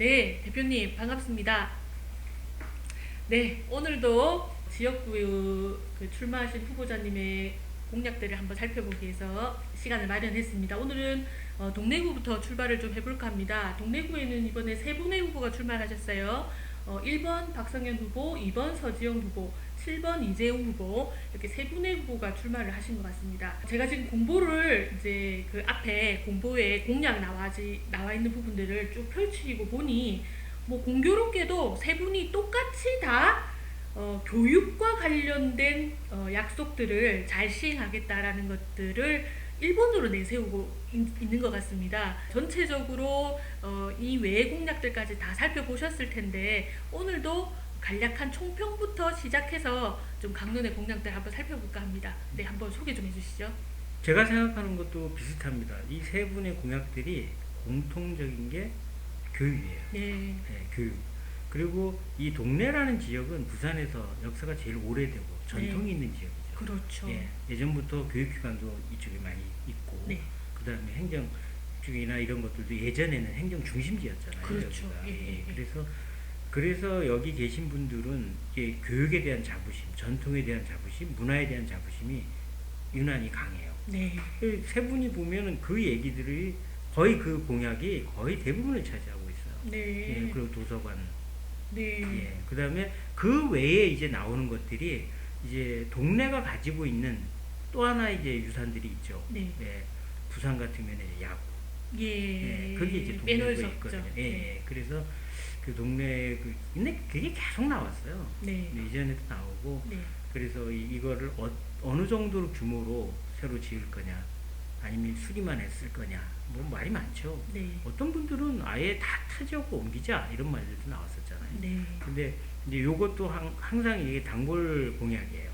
네, 대표님 반갑습니다. 네, 오늘도 지역구 출마하신 후보자님의 공약들을 한번 살펴보기 위해서 시간을 마련했습니다. 오늘은 동래구부터 출발을 좀 해볼까 합니다. 동래구에는 이번에 세 분의 후보가 출마하셨어요. 1번 박성현 후보, 2번 서지영 후보, 7번 이재용 후보, 이렇게 세 분의 후보가 출마를 하신 것 같습니다. 제가 지금 공보를 이제 그 앞에 공보에 공약 나와 있는 부분들을 쭉 펼치고 보니 뭐 공교롭게도 세 분이 똑같이 다 교육과 관련된 약속들을 잘 시행하겠다라는 것들을 1번으로 내세우고 있는 것 같습니다. 전체적으로 이 외의 공약들까지 다 살펴보셨을 텐데 오늘도 간략한 총평부터 시작해서 좀 강론의 공약들 한번 살펴볼까 합니다. 네, 한번 소개 좀 해주시죠. 제가 생각하는 것도 비슷합니다. 이 세 분의 공약들이 공통적인 게 교육이에요. 네. 네, 교육. 그리고 이 동래라는 지역은 부산에서 역사가 제일 오래되고 전통이 네. 있는 지역이죠. 그렇죠. 예전부터 교육기관도 이쪽에 많이 있고, 네. 그 다음에 행정 쪽이나 이런 것들도 예전에는 행정 중심지였잖아요. 그렇죠. 여기가. 예. 그래서 여기 계신 분들은 이게 교육에 대한 자부심, 전통에 대한 자부심, 문화에 대한 자부심이 유난히 강해요. 네. 세 분이 보면은 그 얘기들이 거의 그 공약이 거의 대부분을 차지하고 있어요. 네. 예, 그리고 도서관. 네. 예, 그 다음에 그 외에 이제 나오는 것들이 이제 동네가 가지고 있는 또 하나 이제 유산들이 있죠. 네. 예, 부산 같은 경우는 야구. 예. 그게 이제 빼놓을 동네에 수 없죠. 있거든요. 네. 그래서 그 동네 근데 그게 계속 나왔어요. 네. 이전에도 나오고. 네. 그래서 이거를 어느 정도 규모로 새로 지을 거냐, 아니면 수리만 했을 거냐, 뭐 말이 많죠. 네. 어떤 분들은 아예 다 타지하고 옮기자 이런 말들도 나왔었잖아요. 네. 근데 이제 요것도 항상 이게 단골 공약이에요.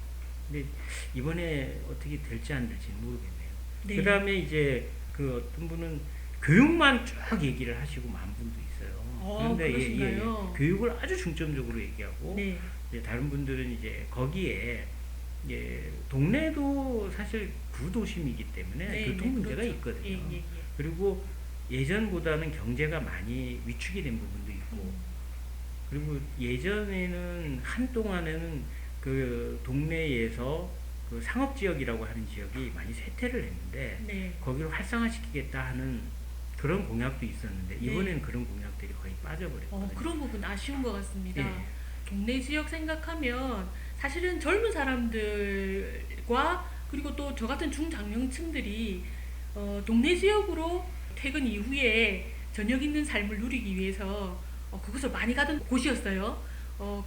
근데 이번에 어떻게 될지 안 될지는 모르겠네요. 네. 그 다음에 이제 그 어떤 분은 교육만 쭉 얘기를 하시고 만 분도 있어요. 그런데 그러신가요? 교육을 아주 중점적으로 얘기하고, 네. 이제 다른 분들은 이제 거기에 동네도 사실 구도심이기 때문에 네, 교통 문제가 그렇죠. 있거든요. 예. 그리고 예전보다는 경제가 많이 위축이 된 부분도 있고, 그리고 예전에는 한동안에는 그 동네에서 그 상업지역이라고 하는 지역이 많이 쇠퇴를 했는데, 네. 거기를 활성화시키겠다 하는 그런 공약도 있었는데, 네. 이번에는 그런 공약들이 거의 빠져버렸거든요. 그런 부분 아쉬운 것 같습니다. 예. 동네 지역 생각하면 사실은 젊은 사람들과 그리고 또 저 같은 중장년층들이 동네 지역으로 퇴근 이후에 저녁 있는 삶을 누리기 위해서 그것을 많이 가던 곳이었어요.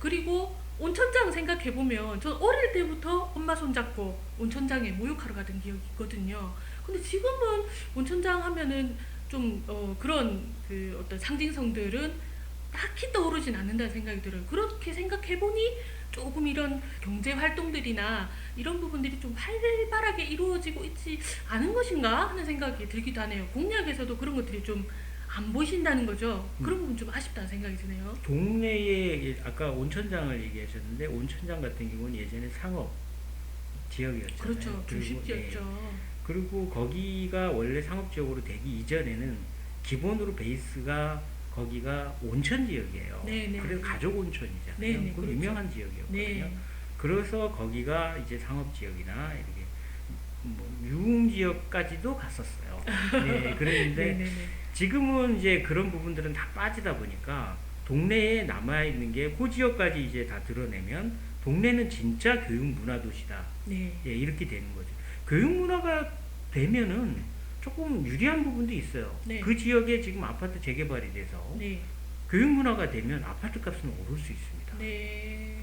그리고 온천장 생각해보면 전 어릴 때부터 엄마 손잡고 온천장에 목욕하러 가던 기억이 있거든요. 근데 지금은 온천장 하면은 좀 그런 그 어떤 상징성들은 딱히 떠오르진 않는다는 생각이 들어요. 그렇게 생각해보니 조금 이런 경제 활동들이나 이런 부분들이 좀 활발하게 이루어지고 있지 않은 것인가 하는 생각이 들기도 하네요. 공약에서도 그런 것들이 좀 안 보이신다는 거죠. 그런 부분 좀 아쉽다는 생각이 드네요. 동네에 아까 온천장을 얘기하셨는데, 온천장 같은 경우는 예전에 상업 지역이었잖아요. 그렇죠. 그리고, 중심지였죠. 그리고 거기가 원래 상업 지역으로 되기 이전에는 기본으로 베이스가 거기가 온천 지역이에요. 네네. 그래서 가족 온천이잖아요. 네네, 그 그렇죠. 유명한 지역이었거든요. 네. 그래서 거기가 이제 상업 지역이나 이렇게 뭐 유흥 지역까지도 갔었어요. 네, 그랬는데 네네네. 지금은 이제 그런 부분들은 다 빠지다 보니까 동네에 남아있는 게 그 지역까지 이제 다 드러내면 동네는 진짜 교육 문화 도시다. 네. 이렇게 되는 거죠. 교육 문화가 되면은 조금 유리한 부분도 있어요. 네. 그 지역에 지금 아파트 재개발이 돼서 네. 교육 문화가 되면 아파트 값은 오를 수 있습니다. 네.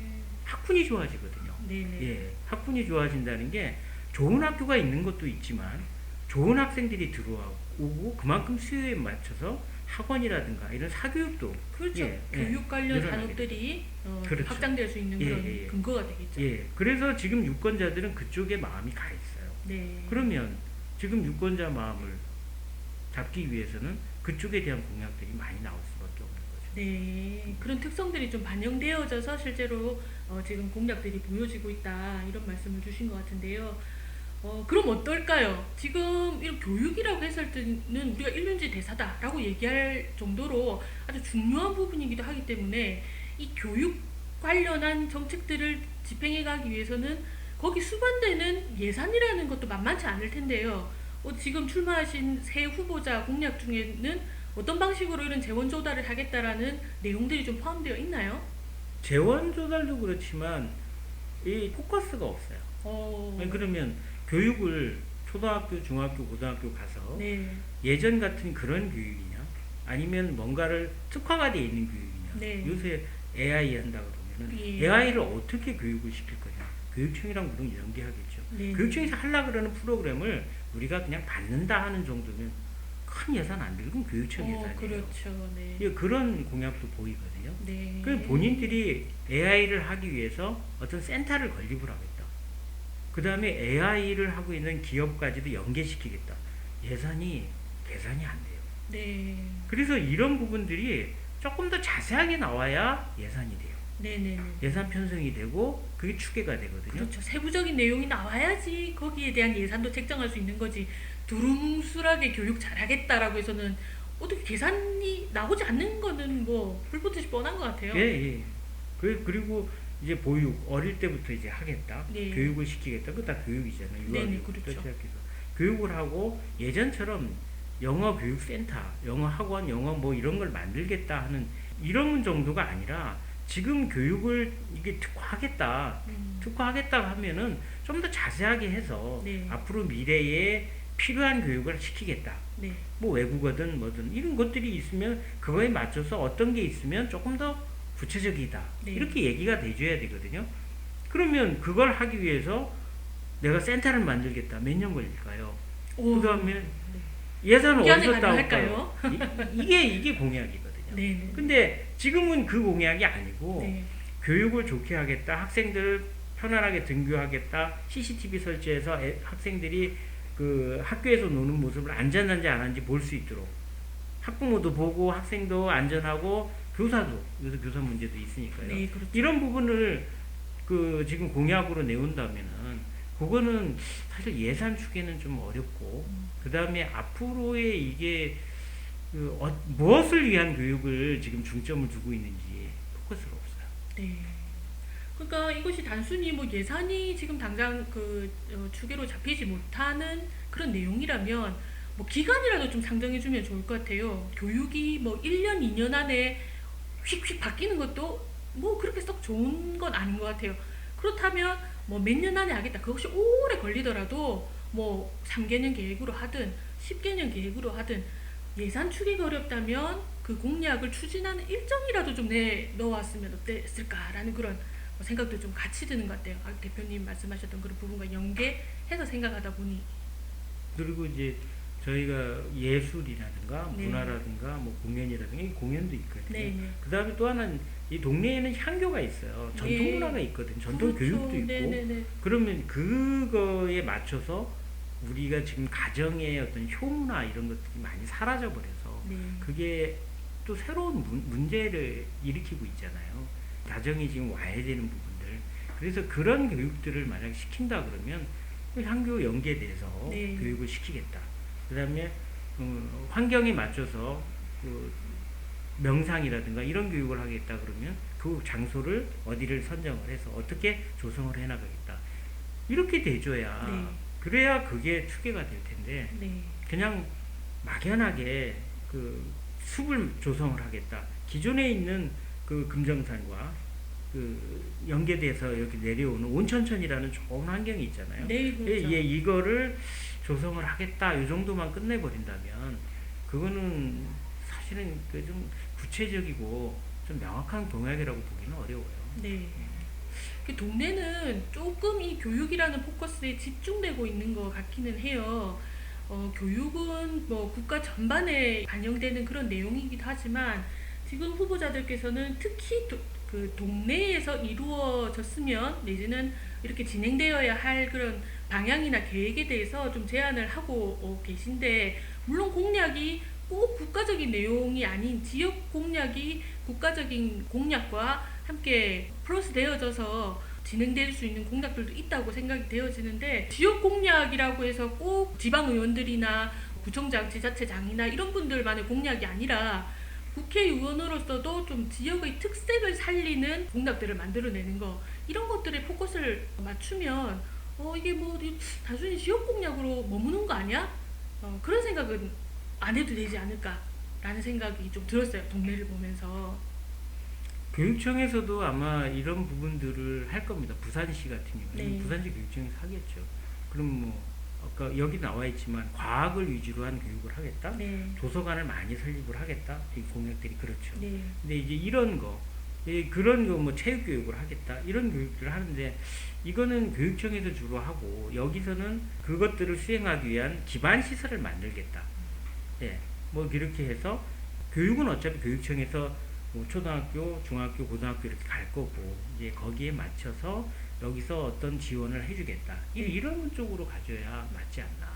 학군이 좋아지거든요. 네네. 학군이 좋아진다는 게 좋은 학교가 있는 것도 있지만 좋은 학생들이 들어오고 그만큼 수요에 맞춰서 학원이라든가 이런 사교육도 그렇죠. 교육 관련 늘어나게 산업들이 그렇죠. 확장될 수 있는 그런 근거가 되겠죠. 그래서 지금 유권자들은 그쪽에 마음이 가 있어요. 네. 그러면 지금 유권자 마음을 잡기 위해서는 그쪽에 대한 공약들이 많이 나올 수밖에 없는 거죠. 네. 그런 특성들이 좀 반영되어져서 실제로 지금 공약들이 보여지고 있다 이런 말씀을 주신 것 같은데요. 그럼 어떨까요? 지금 이런 교육이라고 했을 때는 우리가 일륜지 대사다라고 얘기할 정도로 아주 중요한 부분이기도 하기 때문에 이 교육 관련한 정책들을 집행해 가기 위해서는 거기 수반되는 예산이라는 것도 만만치 않을 텐데요. 지금 출마하신 새 후보자 공약 중에는 어떤 방식으로 이런 재원 조달을 하겠다라는 내용들이 좀 포함되어 있나요? 재원 조달도 그렇지만 이 포커스가 없어요. 아니, 그러면 교육을 초등학교, 중학교, 고등학교 가서 네, 예전 같은 그런 교육이냐? 아니면 뭔가를 특화가 되어 있는 교육이냐? 네. 요새 AI 한다 그러면은 예. AI를 어떻게 교육을 시킬 거냐? 교육청이랑 물론 연계하겠죠. 네. 교육청에서 하려고 그러는 프로그램을 우리가 그냥 받는다 하는 정도면 큰 예산 안 들고 교육청 예산이에요. 그렇죠. 네. 예, 그런 공약도 보이거든요. 네. 그 본인들이 AI를 하기 위해서 어떤 센터를 건립을 하겠다. 그 다음에 AI를 하고 있는 기업까지도 연계시키겠다. 예산이 계산이 안 돼요. 네. 그래서 이런 부분들이 조금 더 자세하게 나와야 예산이 돼요. 네네네. 예산 편성이 되고 그게 추계가 되거든요. 그렇죠. 세부적인 내용이 나와야지 거기에 대한 예산도 책정할 수 있는 거지. 두루뭉술하게 교육 잘하겠다라고 해서는 어떻게 계산이 나오지 않는 거는 뭐 불붙듯이 뻔한 것 같아요. 예, 예. 그리고 이제 보육 어릴 때부터 이제 하겠다. 네. 교육을 시키겠다. 그거 다 교육이잖아요. 네네, 유아교육부터 그렇죠. 시작해서 교육을 하고 예전처럼 영어 교육센터, 영어 학원, 영어 뭐 이런 걸 만들겠다 하는 이런 정도가 아니라 지금 교육을 이게 특화하겠다. 특화하겠다 하면은 좀 더 자세하게 해서 네. 앞으로 미래에 필요한 교육을 시키겠다. 네. 뭐 외국어든 뭐든 이런 것들이 있으면 그거에 맞춰서 어떤 게 있으면 조금 더 구체적이다. 네. 이렇게 얘기가 돼줘야 되거든요. 그러면 그걸 하기 위해서 내가 센터를 만들겠다. 몇 년 걸릴까요? 오. 그 다음에 네. 예산은 이 안에 어디서 가능할까요? 따올까요? 이게 공약이거든요. 네네. 근데 지금은 그 공약이 아니고 네. 교육을 좋게 하겠다. 학생들을 편안하게 등교하겠다. CCTV 설치해서 학생들이 그 학교에서 노는 모습을 안전한지 안 한지 볼 수 있도록 학부모도 보고 학생도 안전하고 교사도 요새 교사 문제도 있으니까요. 네, 그렇죠. 이런 부분을 그 지금 공약으로 내온다면은 그거는 사실 예산 추계는 좀 어렵고 그 다음에 앞으로의 이게 무엇을 위한 교육을 지금 중점을 두고 있는지 포커스가 없어요. 네. 그러니까 이것이 단순히 뭐 예산이 지금 당장 추계로 잡히지 못하는 그런 내용이라면 뭐 기간이라도 좀 상정해주면 좋을 것 같아요. 교육이 뭐 1년, 2년 안에 휙휙 바뀌는 것도 뭐 그렇게 썩 좋은 건 아닌 것 같아요. 그렇다면 뭐 몇 년 안에 하겠다. 그것이 오래 걸리더라도 뭐 3개년 계획으로 하든 10개년 계획으로 하든 예산 추계가 어렵다면 그 공약을 추진하는 일정이라도 좀 넣어왔으면 어땠을까라는 그런 생각도 좀 같이 드는 것 같아요. 대표님 말씀하셨던 그런 부분과 연계해서 생각하다 보니. 그리고 이제 저희가 예술이라든가 네. 문화라든가 뭐 공연이라든가 이 공연도 있거든요. 네. 그 다음에 또 하나는 이 동네에는 향교가 있어요. 전통 네. 문화가 있거든요. 전통 그렇죠. 교육도 있고. 네네네. 그러면 그거에 맞춰서 우리가 지금 가정의 어떤 효문화 이런 것들이 많이 사라져 버려서 네. 그게 또 새로운 문제를 일으키고 있잖아요. 가정이 지금 와야 되는 부분들. 그래서 그런 교육들을 만약 시킨다 그러면 그 향교 연계돼서 네. 교육을 시키겠다. 그 다음에 환경에 맞춰서 그 명상이라든가 이런 교육을 하겠다 그러면 그 장소를 어디를 선정을 해서 어떻게 조성을 해나가겠다. 이렇게 돼줘야 네. 그래야 그게 추계가 될 텐데 네. 그냥 막연하게 그 숲을 조성을 하겠다. 기존에 있는 그 금정산과 그 연계돼서 이렇게 내려오는 온천천이라는 좋은 환경이 있잖아요. 네, 그렇죠. 이거를 조성을 하겠다. 이 정도만 끝내버린다면 그거는 사실은 그 좀 구체적이고 좀 명확한 공약이라고 보기는 어려워요. 네. 그 동네는 조금 이 교육이라는 포커스에 집중되고 있는 것 같기는 해요. 교육은 뭐 국가 전반에 반영되는 그런 내용이기도 하지만 지금 후보자들께서는 특히 그 동네에서 이루어졌으면 내지는 이렇게 진행되어야 할 그런 방향이나 계획에 대해서 좀 제안을 하고 계신데 물론 공약이 꼭 국가적인 내용이 아닌 지역 공약이 국가적인 공약과 함께 플러스 되어져서 진행될 수 있는 공약들도 있다고 생각이 되어지는데 지역 공약이라고 해서 꼭 지방 의원들이나 구청장, 지자체장이나 이런 분들만의 공약이 아니라 국회의원으로서도 좀 지역의 특색을 살리는 공약들을 만들어내는 거 이런 것들에 포커스를 맞추면 이게 뭐 단순히 지역 공약으로 머무는 거 아니야? 그런 생각은 안 해도 되지 않을까라는 생각이 좀 들었어요. 동네를 보면서. 교육청에서도 아마 이런 부분들을 할 겁니다. 부산시 같은 경우는 네. 부산시 교육청에서 하겠죠. 그럼 뭐 아까 여기 나와 있지만 과학을 위주로 한 교육을 하겠다. 네. 도서관을 많이 설립을 하겠다. 이 공약들이 그렇죠. 네. 근데 이제 이런 거, 그런 거 뭐 체육 교육을 하겠다. 이런 교육들을 하는데 이거는 교육청에서 주로 하고 여기서는 그것들을 수행하기 위한 기반 시설을 만들겠다. 예, 뭐 이렇게 해서 교육은 어차피 교육청에서 뭐 초등학교, 중학교, 고등학교 이렇게 갈 거고 이제 거기에 맞춰서 여기서 어떤 지원을 해주겠다. 이런 쪽으로 가져야 맞지 않나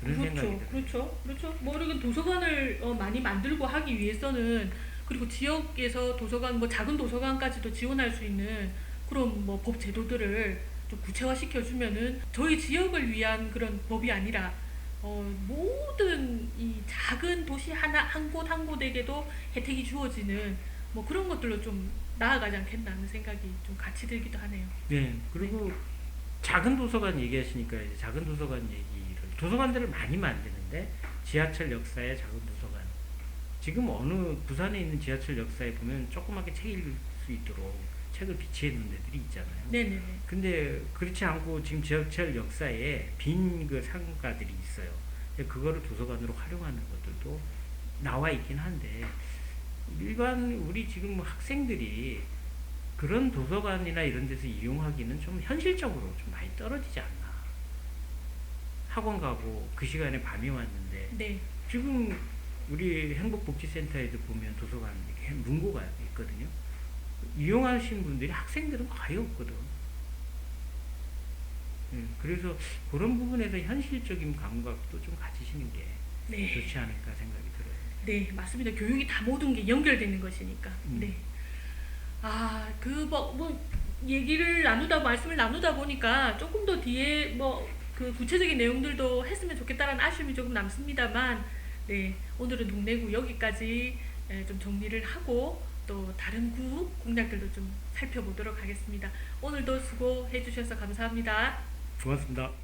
그런 생각이 들어요. 그렇죠. 뭐 이렇게 도서관을 많이 만들고 하기 위해서는 그리고 지역에서 도서관 뭐 작은 도서관까지도 지원할 수 있는 그런 뭐 법 제도들을 좀 구체화시켜 주면은 저희 지역을 위한 그런 법이 아니라 모든 이 작은 도시 하나 한 곳 한 곳에게도 혜택이 주어지는 뭐 그런 것들로 좀 나아가지 않겠나 하는 생각이 좀 같이 들기도 하네요. 네, 그리고 작은 도서관 얘기하시니까 이제 작은 도서관 얘기를 도서관들을 많이 만드는데 지하철 역사의 작은 도서관 지금 어느 부산에 있는 지하철 역사에 보면 조그맣게 책 읽을 수 있도록 책을 비치해 놓은 데들이 있잖아요. 네네네. 근데 그렇지 않고 지금 지하철 역사에 빈 그 상가들이 있어요. 근데 그거를 도서관으로 활용하는 것들도 나와 있긴 한데 일반 우리 지금 학생들이 그런 도서관이나 이런 데서 이용하기는 좀 현실적으로 좀 많이 떨어지지 않나. 학원 가고 그 시간에 밤이 왔는데 네. 지금 우리 행복복지센터에도 보면 도서관 이렇게 문고가 있거든요. 이용하신 분들이 학생들은 거의 없거든. 그래서 그런 부분에서 현실적인 감각도 좀 가지시는 게 네. 좋지 않을까 생각이 들어요. 네, 맞습니다. 교육이 다 모든 게 연결되는 것이니까. 네. 얘기를 말씀을 나누다 보니까 조금 더 뒤에 그 구체적인 내용들도 했으면 좋겠다는 아쉬움이 조금 남습니다만, 네, 오늘은 동래구 여기까지 좀 정리를 하고 또 다른 구 공약들도 좀 살펴보도록 하겠습니다. 오늘도 수고해 주셔서 감사합니다. 고맙습니다.